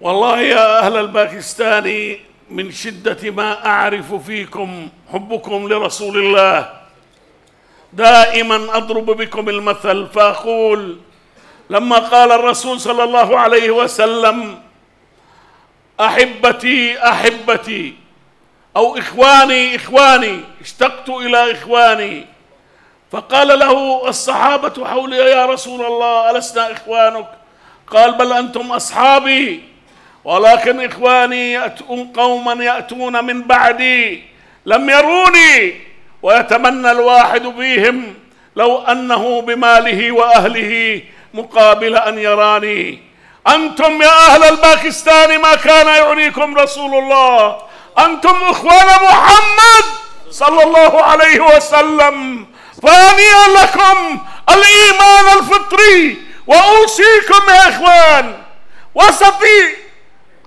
والله يا أهل الباكستان من شدة ما أعرف فيكم حبكم لرسول الله دائما أضرب بكم المثل فأقول: لما قال الرسول صلى الله عليه وسلم أحبتي أحبتي أو إخواني إخواني، اشتقت إلى إخواني، فقال له الصحابة حولي: يا رسول الله ألسنا إخوانك؟ قال: بل أنتم أصحابي، ولكن إخواني قوما يأتون من بعدي لم يروني، ويتمنى الواحد بهم لو أنه بماله وأهله مقابل أن يراني. أنتم يا أهل الباكستان ما كان يعنيكم رسول الله، أنتم إخوان محمد صلى الله عليه وسلم، فهنيئا لكم الإيمان الفطري. وأوصيكم يا إخوان وسط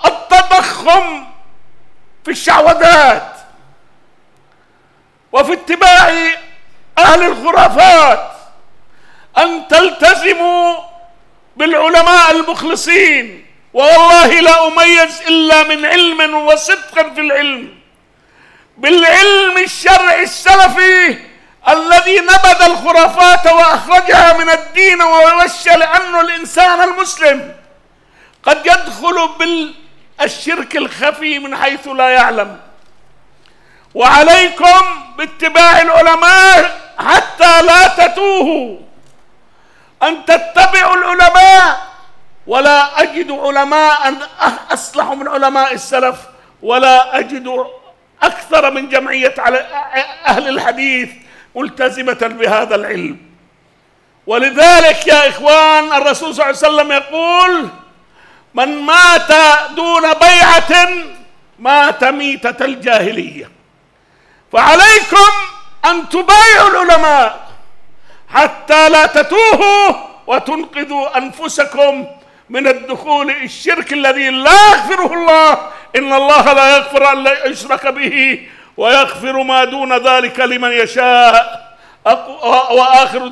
التضخم في الشعوذات وفي اتباع أهل الخرافات أن تلتزموا بالعلماء المخلصين، والله لا أميز إلا من علم وصدق في العلم، بالعلم الشرعي السلفي الذي نبذ الخرافات وأخرجها من الدين ووشى لأنه الإنسان المسلم قد يدخل بالشرك الخفي من حيث لا يعلم. وعليكم باتباع العلماء حتى لا تتوهوا، أن تتبعوا العلماء. ولا أجد علماء أصلح من علماء السلف، ولا أجد أكثر من جمعية أهل الحديث ملتزمة بهذا العلم. ولذلك يا إخوان الرسول صلى الله عليه وسلم يقول: من مات دون بيعة مات ميتة الجاهلية. فعليكم أن تبايعوا العلماء حتى لا تتوهوا وتنقذوا أنفسكم من الدخول الشرك الذي لا يغفره الله. إن الله لا يغفر أن لا يشرك به ويغفر ما دون ذلك لمن يشاء. وآخر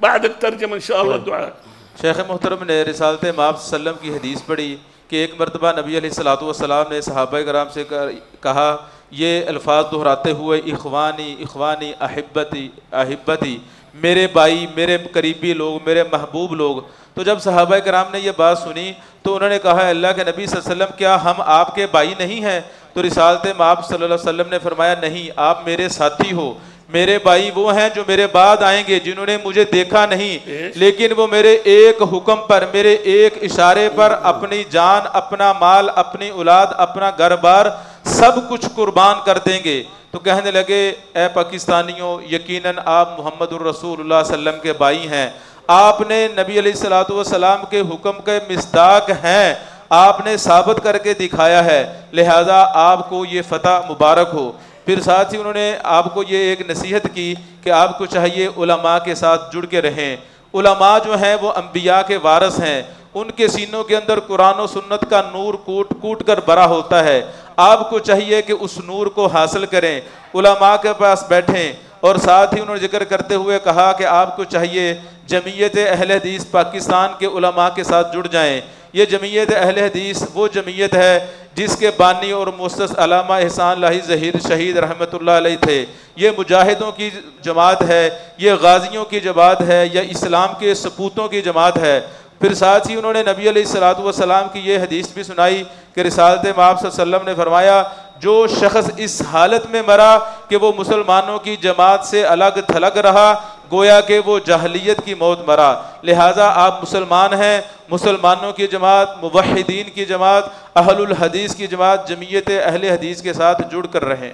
بعد الترجمة إن شاء الله الدعاء। शेख मोहतरम ने रिसालत माब सल्लम की हदीस पढ़ी कि एक मरतबा नबी अलैहिस्सलातु वस्सलाम ने सहाबा कराम से कहा, ये अल्फाज दोहराते हुए, इख़वानी इख़वानी अहिब्बती अहिब्बती, मेरे भाई, मेरे करीबी लोग, मेरे महबूब लोग। तो जब सहाबा कराम ने ये बात सुनी तो उन्होंने कहा, अल्लाह के नबी सल्लल्लाहु अलैहि वसल्लम, क्या हम आपके भाई नहीं हैं? तो रिसालत माब सल्लल्लाहु अलैहि वसल्लम ने फरमाया, नहीं, आप मेरे साथी हो। मेरे भाई वो हैं जो मेरे बाद आएंगे, जिन्होंने मुझे देखा नहीं, लेकिन वो मेरे एक हुक्म पर, मेरे एक इशारे पर अपनी जान, अपना माल, अपनी औलाद, अपना घर बार सब कुछ कुर्बान कर देंगे। तो कहने लगे, ए पाकिस्तानियों, यकीनन आप मुहम्मदुर रसूलुल्लाह सल्लम के भाई हैं, आपने नबी अलैहिस्सलातु वस्सलाम के हुक्म के मिस्दाक हैं, आपने साबित करके दिखाया है, लिहाजा आपको ये फ़तह मुबारक हो। फिर साथ ही उन्होंने आपको ये एक नसीहत की कि आपको चाहिए उलमा के साथ जुड़ के रहें। उलमा जो हैं वो अंबिया के वारिस हैं, उनके सीनों के अंदर कुरान और सुन्नत का नूर कूट कूट कर भरा होता है। आपको चाहिए कि उस नूर को हासिल करें, उलमा के पास बैठें। और साथ ही उन्होंने जिक्र करते हुए कहा कि आपको चाहिए जमीयत अहले हदीस पाकिस्तान के उलमा के साथ जुड़ जाएं। ये जमीयत अहले हदीस वो जमीयत है जिसके बानी और मुअस्सिस अल्लामा एहसान लाही ज़हीर शहीद रहमतुल्लाह अलैह थे। ये मुजाहिदों की जमात है, ये गाजियों की जमात है, या इस्लाम के सपूतों की जमात है। फिर साथ ही उन्होंने नबी अलैहिस्सलातु वस्सलाम की ये हदीस भी सुनाई कि रिसालत माब सल्लल्लाहु अलैहि वसल्लम ने फरमाया, जो शख्स इस हालत में मरा कि वो मुसलमानों की जमात से अलग थलग रहा, गोया कि वो जाहलियत की मौत मरा। लिहाजा आप मुसलमान हैं, मुसलमानों की जमात, मुवहिदीन की जमात, अहलुल हदीस की जमात, जमीयत अहले हदीस के साथ जुड़ कर रहें।